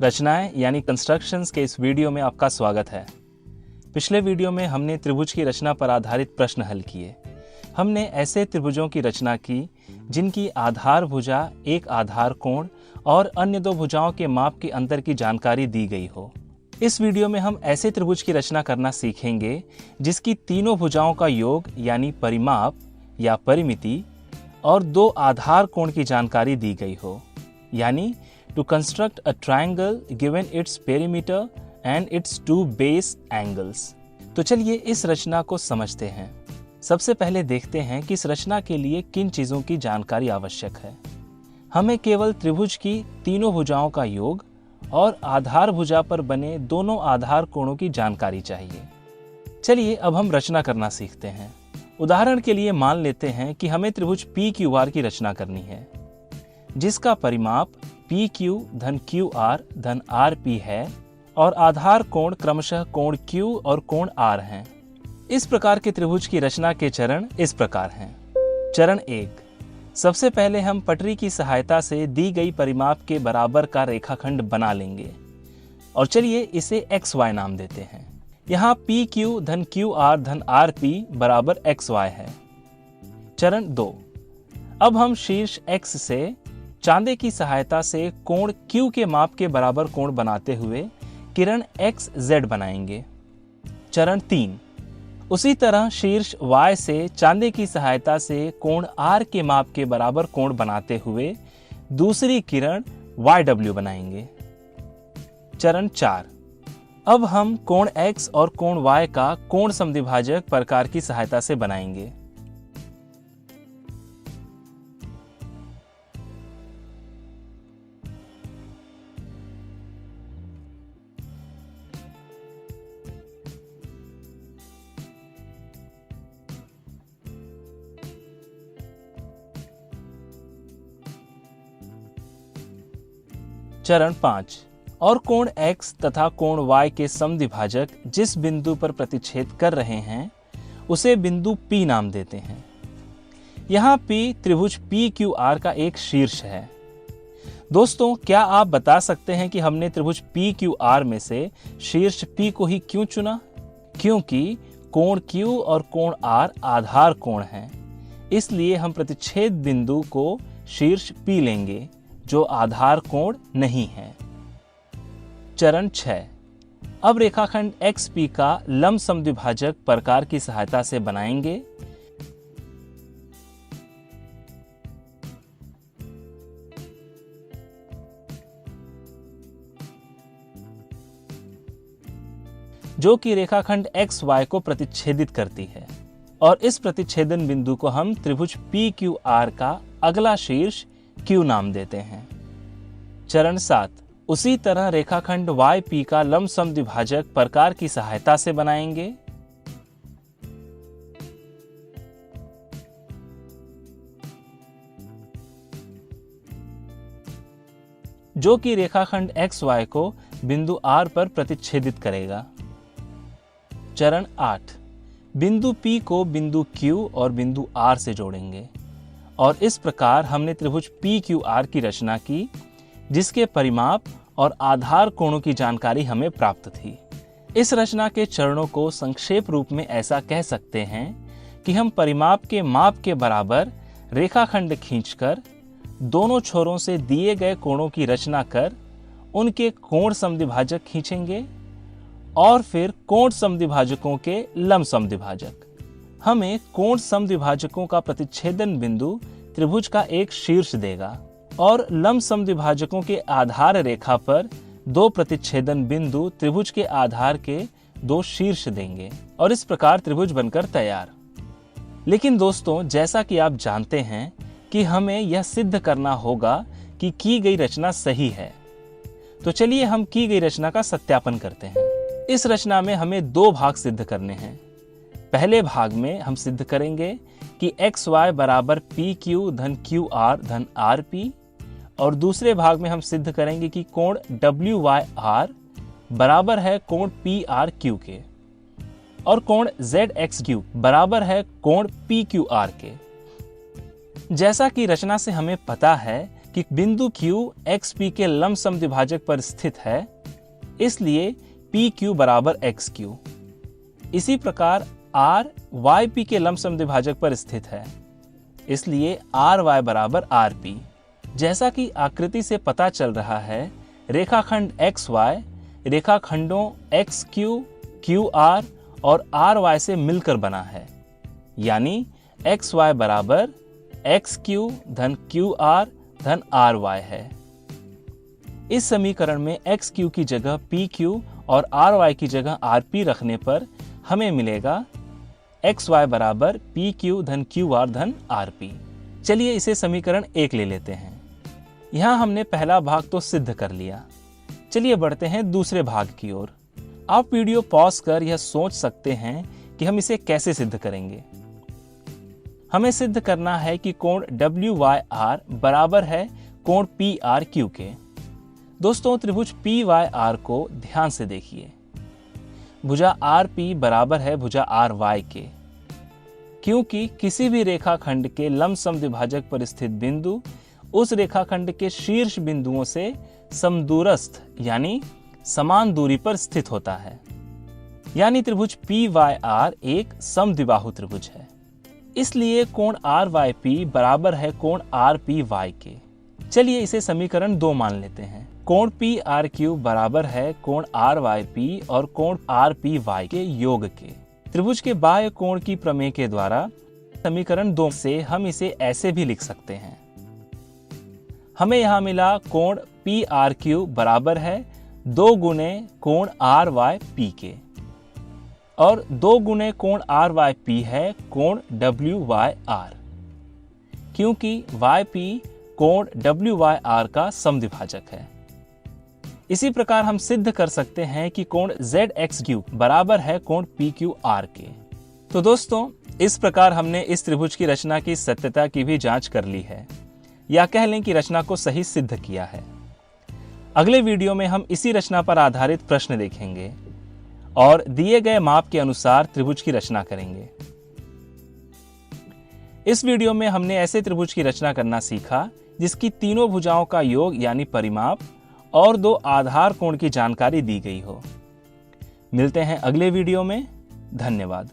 रचनाएं यानी कंस्ट्रक्शंस के इस वीडियो में आपका स्वागत है। पिछले वीडियो में हमने त्रिभुज की रचना पर आधारित प्रश्न हल किए। हमने ऐसे त्रिभुजों की रचना की जिनकी आधार भुजा, एक आधार कोण और अन्य दो भुजाओं के माप के अंतर की जानकारी दी गई हो। इस वीडियो में हम ऐसे त्रिभुज की रचना करना सीखेंगे जिसकी तीनों भुजाओं का योग यानी परिमाप या परिमिति और दो आधार कोण की जानकारी दी गई हो, यानी to construct a triangle given its perimeter and its two base angles। तो चलिए इस रचना को समझते हैं। सबसे पहले देखते हैं कि इस रचना के लिए किन चीजों की जानकारी आवश्यक है। हमें केवल त्रिभुज की तीनों भुजाओं का योग और आधार भुजा पर बने दोनों आधार कोणों की जानकारी चाहिए। चलिए अब हम रचना करना सीखते हैं। उदाहरण के लिए मान लेते हैं कि हमें त्रिभुज PQR की रचना करनी है, जिसका परिमाप PQ धन QR धन RP है और आधार कोण क्रमशः कोण Q और कोण R हैं। इस प्रकार के त्रिभुज की रचना के चरण इस प्रकार हैं। चरण 1, सबसे पहले हम पटरी की सहायता से दी गई परिमाप के बराबर का रेखाखंड बना लेंगे और चलिए इसे XY नाम देते हैं। यहाँ PQ धन QR धन RP बराबर XY है। चरण 2, अब हम शीर्ष X से चांदे की सहायता से कोण Q के माप के बराबर कोण बनाते हुए किरण XZ बनाएंगे। चरण 3, उसी तरह शीर्ष Y से चांदे की सहायता से कोण R के माप के बराबर कोण बनाते हुए दूसरी किरण YW बनाएंगे। चरण 4, अब हम कोण X और कोण Y का कोण समद्विभाजक प्रकार की सहायता से बनाएंगे। चरण 5, और कोण X तथा कोण Y के समद्विभाजक जिस बिंदु पर प्रतिच्छेद कर रहे हैं उसे बिंदु P नाम देते हैं। यहाँ P त्रिभुज PQR का एक शीर्ष है। दोस्तों, क्या आप बता सकते हैं कि हमने त्रिभुज PQR में से शीर्ष P को ही क्यों चुना? क्योंकि कोण Q और कोण R आधार कोण हैं, इसलिए हम प्रतिच्छेद बिंदु को शीर्ष P लेंगे जो आधार कोण नहीं है। चरण 6, अब रेखाखंड XP का लंब समद्विभाजक प्रकार की सहायता से बनाएंगे। जो कि रेखाखंड XY को प्रतिच्छेदित करती है और इस प्रतिच्छेदन बिंदु को हम त्रिभुज PQR का अगला शीर्ष Q नाम देते हैं। चरण 7, उसी तरह रेखाखंड YP का लंब समद्विभाजक प्रकार की सहायता से बनाएंगे। जो कि रेखाखंड XY को बिंदु R पर प्रतिच्छेदित करेगा। चरण 8, बिंदु P को बिंदु Q और बिंदु R से जोड़ेंगे और इस प्रकार हमने त्रिभुज PQR की रचना की जिसके परिमाप और आधार कोणों की जानकारी हमें प्राप्त थी। इस रचना के चरणों को संक्षेप रूप में ऐसा कह सकते हैं कि हम परिमाप के माप के बराबर रेखाखंड खींचकर दोनों छोरों से दिए गए कोणों की रचना कर उनके कोण समद्विभाजक खींचेंगे और फिर कोण समद्विभाजकों के लंब समद्विभाजक। हमें कोण समद्विभाजकों का प्रतिच्छेदन बिंदु त्रिभुज का एक शीर्ष देगा और लंब समद्विभाजकों के आधार रेखा पर दो प्रतिच्छेदन बिंदु त्रिभुज के आधार के दो शीर्ष देंगे और इस प्रकार त्रिभुज बनकर तैयार। लेकिन दोस्तों, जैसा कि आप जानते हैं कि हमें यह सिद्ध करना होगा कि की गई रचना सही है, तो चलिए हम की गई रचना का सत्यापन करते हैं। इस रचना में हमें दो भाग सिद्ध करने हैं। पहले भाग में हम सिद्ध करेंगे कि XY बराबर PQ धन QR धन RP और दूसरे भाग में हम सिद्ध करेंगे कि कोण WYR बराबर है कोण PRQ के और कोण ZXQ बराबर है कोण PQR के। जैसा कि रचना से हमें पता है कि बिंदु Q XP के लंब समद्विभाजक पर स्थित है, इसलिए PQ बराबर XQ। इसी प्रकार R YP के लंब समद्विभाजक पर स्थित है, इसलिए RY बराबर RP। जैसा कि आकृति से पता चल रहा है, रेखाखंड XY रेखाखंडों XQ, QR और RY से मिलकर बना है, यानी XY बराबर XQ धन QR धन RY है। इस समीकरण में XQ की जगह PQ और RY की जगह RP रखने पर हमें मिलेगा XY बराबर PQ धन QR धन RP। चलिए इसे समीकरण 1 ले लेते हैं। यहाँ हमने पहला भाग तो सिद्ध कर लिया। चलिए बढ़ते हैं दूसरे भाग की ओर। आप वीडियो पॉज कर यह सोच सकते हैं कि हम इसे कैसे सिद्ध करेंगे। हमें सिद्ध करना है कि कोण WYR बराबर है कोण PRQ के। दोस्तों, त्रिभुज PYR को ध्यान से देखिए। भुजा RP बराबर है भुजा RY के, क्योंकि किसी भी रेखाखंड के लंब समद्विभाजक पर स्थित बिंदु उस रेखाखंड के शीर्ष बिंदुओं से समदूरस्थ यानी समान दूरी पर स्थित होता है, यानी त्रिभुज PYR एक समद्विबाहु त्रिभुज है। इसलिए कोण RYP बराबर है कोण RPY के। चलिए इसे समीकरण 2 मान लेते हैं। कोण PRQ बराबर है कोण RYP और कोण RPY के योग के। त्रिभुज के बाह्य कोण की प्रमेय के द्वारा समीकरण 2 से हम इसे ऐसे भी लिख सकते हैं। हमें यहाँ मिला कोण PRQ बराबर है 2 गुणे कोण RYP के, और 2 गुणे कोण RYP है कोण WYR, क्योंकि YP कोण WYR का समद्विभाजक है। इसी प्रकार हम सिद्ध कर सकते हैं कि कोण ZXQ बराबर है कोण PQR के। तो दोस्तों, इस प्रकार हमने इस त्रिभुज की रचना की सत्यता की भी जांच कर ली है, या कह लें कि रचना को सही सिद्ध किया है। अगले वीडियो में हम इसी रचना पर आधारित प्रश्न देखेंगे और दिए गए माप के अनुसार त्रिभुज की रचना करेंगे। इस वीडियो में हमने ऐसे त्रिभुज की रचना करना सीखा जिसकी तीनों भुजाओं का योग यानी परिमाप और 2 आधार कोण की जानकारी दी गई हो। मिलते हैं अगले वीडियो में। धन्यवाद।